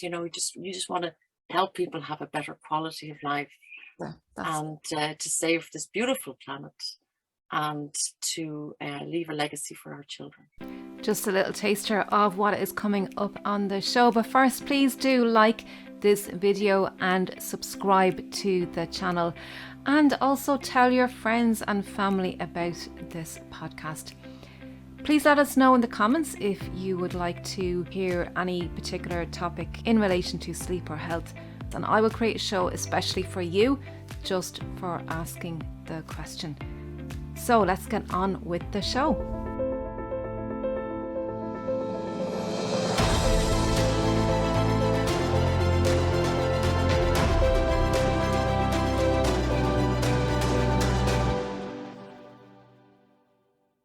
you just want to help people have a better quality of life, and to save this beautiful planet, and to leave a legacy for our children. Just a little taster of what is coming up on the show. But first, please do like this video and subscribe to the channel, and also tell your friends and family about this podcast. Please let us know in the comments if you would like to hear any particular topic in relation to sleep or health, and I will create a show especially for you, just for asking the question. So let's get on with the show.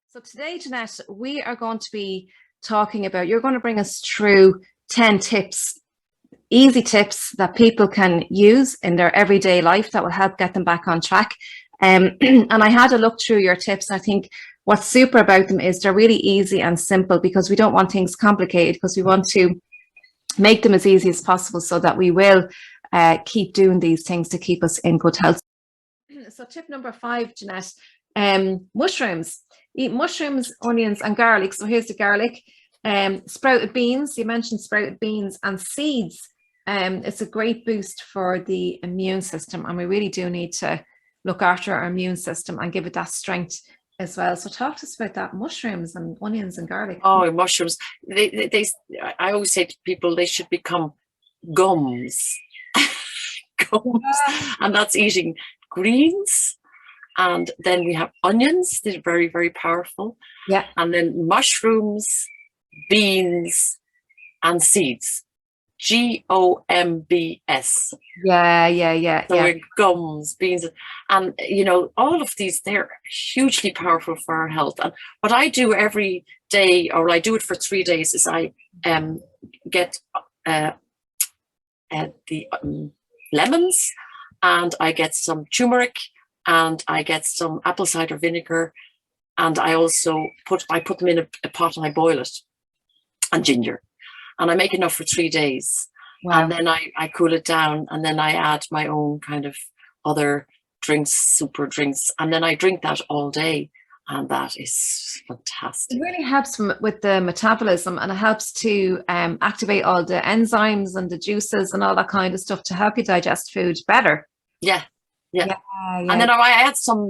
So today, Janette, we are going to be talking about, you're going to bring us through 10 tips, easy tips that people can use in their everyday life that will help get them back on track. And I had a look through your tips. I think what's super about them is they're really easy and simple, because we don't want things complicated, because we want to make them as easy as possible so that we will keep doing these things to keep us in good health. So tip number 5, Janette, mushrooms. Eat mushrooms, onions and garlic. So here's the garlic. Sprouted beans, you mentioned sprouted beans, and seeds. It's a great boost for the immune system, and we really do need to look after our immune system and give it that strength as well. So talk to us about that, mushrooms and onions and garlic. Oh, mushrooms. I always say to people, they should become gums. Gums. Yeah. And that's eating greens. And then we have onions. They're very, very powerful. Yeah. And then mushrooms, beans, and seeds. GOMBS. Yeah. So we're gums, beans, and all of these, they're hugely powerful for our health. And what I do every day, or I do it for 3 days, is I get the lemons, and I get some turmeric, and I get some apple cider vinegar, and I also put them in a pot and I boil it, and ginger. And I make enough for 3 days. Wow. And then I cool it down, and then I add my own kind of other drinks, super drinks, and then I drink that all day, and that is fantastic. It really helps with the metabolism, and it helps to activate all the enzymes and the juices and all that kind of stuff to help you digest food better. Yeah. And then I add some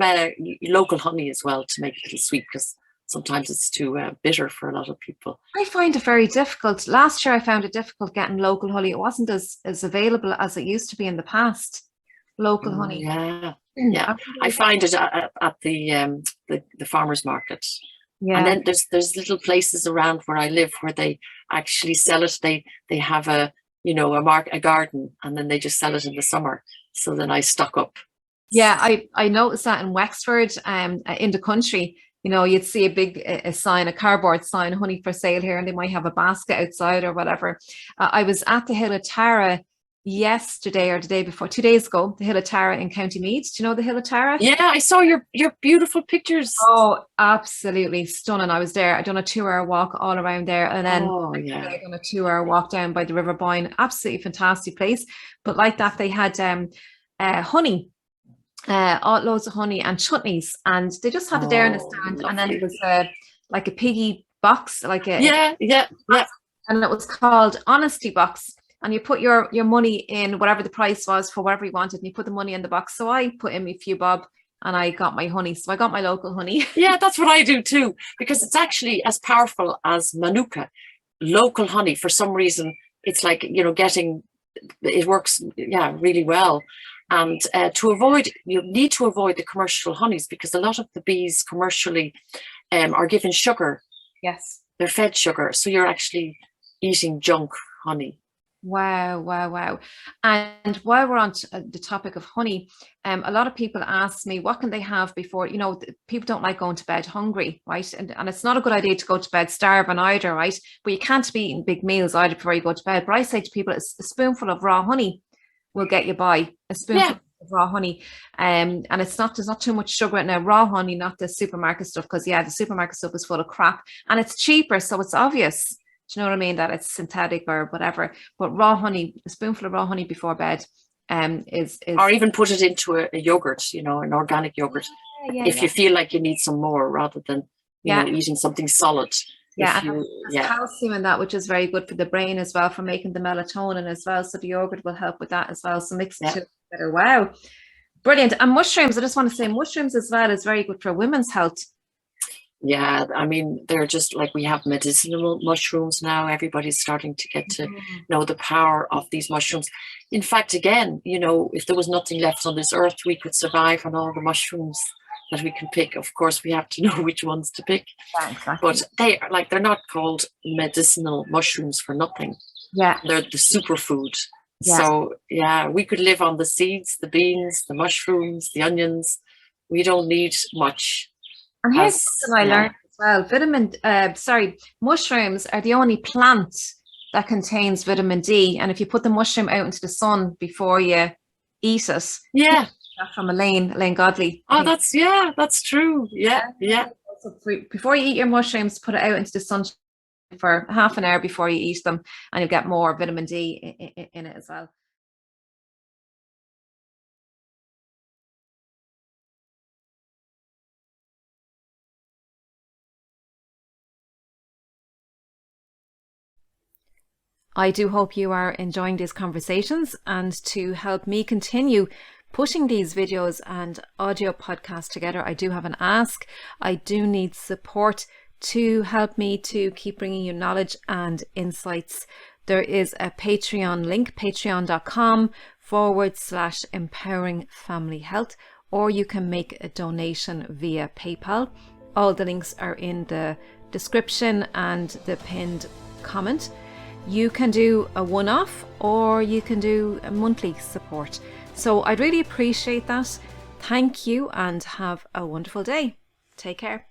local honey as well to make it a little sweet, because sometimes it's too bitter for a lot of people. I find it very difficult. Last year I found it difficult getting local honey. It wasn't as available as it used to be in the past. Local honey. Yeah. I find it at the farmers market. Yeah. And then there's little places around where I live where they actually sell it. They have a garden, and then they just sell it in the summer. So then I stock up. Yeah, I noticed that in Wexford, in the country, you'd see a sign, a cardboard sign, honey for sale here, and they might have a basket outside or whatever. I was at the Hill of Tara yesterday, or the day before, 2 days ago, the Hill of Tara in County Meath. Do you know the Hill of Tara? Yeah, I saw your beautiful pictures. Oh, absolutely stunning. I was there. I done a 2-hour walk all around there, and then I done a 2-hour walk down by the River Boyne. Absolutely fantastic place. But like that, they had honey. Loads of honey and chutneys, and they just had it there in the stand. Lovely. And then it was like a piggy box, like a and it was called Honesty Box, and you put your money in, whatever the price was for whatever you wanted, and you put the money in the box. So I put in a few bob, and I got my honey. So I got my local honey. Yeah, that's what I do too, because it's actually as powerful as Manuka. Local honey, for some reason, it's like it works really well. And you need to avoid the commercial honeys, because a lot of the bees commercially are given sugar. Yes. They're fed sugar. So you're actually eating junk honey. Wow. And while we're on the topic of honey, a lot of people ask me, what can they have before, people don't like going to bed hungry, right? And it's not a good idea to go to bed starving either, right? But you can't be eating big meals either before you go to bed. But I say to people, a spoonful of raw honey will get you by. A spoonful of raw honey, and there's not too much sugar in it. Raw honey, not the supermarket stuff, because the supermarket stuff is full of crap, and it's cheaper, so it's obvious. Do you know what I mean? That it's synthetic or whatever. But raw honey, a spoonful of raw honey before bed, is or even put it into a yogurt, an organic yogurt. If you feel like you need some more, rather than eating something solid. Yeah, there's calcium in that, which is very good for the brain as well, for making the melatonin as well. So the yogurt will help with that as well. So mix it together. Wow, brilliant. And mushrooms, I just want to say, mushrooms as well is very good for women's health. Yeah, I mean, they're just like, we have medicinal mushrooms now. Everybody's starting to get to know the power of these mushrooms. In fact, again, if there was nothing left on this earth, we could survive on all the mushrooms that we can pick. Of course, we have to know which ones to pick. Yeah, exactly. But they're not called medicinal mushrooms for nothing. Yeah. They're the superfood. Yeah. So, we could live on the seeds, the beans, the mushrooms, the onions. We don't need much. And here's something I learned as well. Mushrooms are the only plant that contains vitamin D. And if you put the mushroom out into the sun before you eat it, from Elaine Godley. Oh, that's true. Yeah. So before you eat your mushrooms, put it out into the sun for half an hour before you eat them, and you'll get more vitamin D in it as well. I do hope you are enjoying these conversations, and to help me continue pushing these videos and audio podcasts together, I do have an ask. I do need support to help me to keep bringing you knowledge and insights. There is a Patreon link, patreon.com/empowering family health, or you can make a donation via PayPal. All the links are in the description and the pinned comment. You can do a one-off, or you can do a monthly support. So I'd really appreciate that. Thank you, and have a wonderful day. Take care.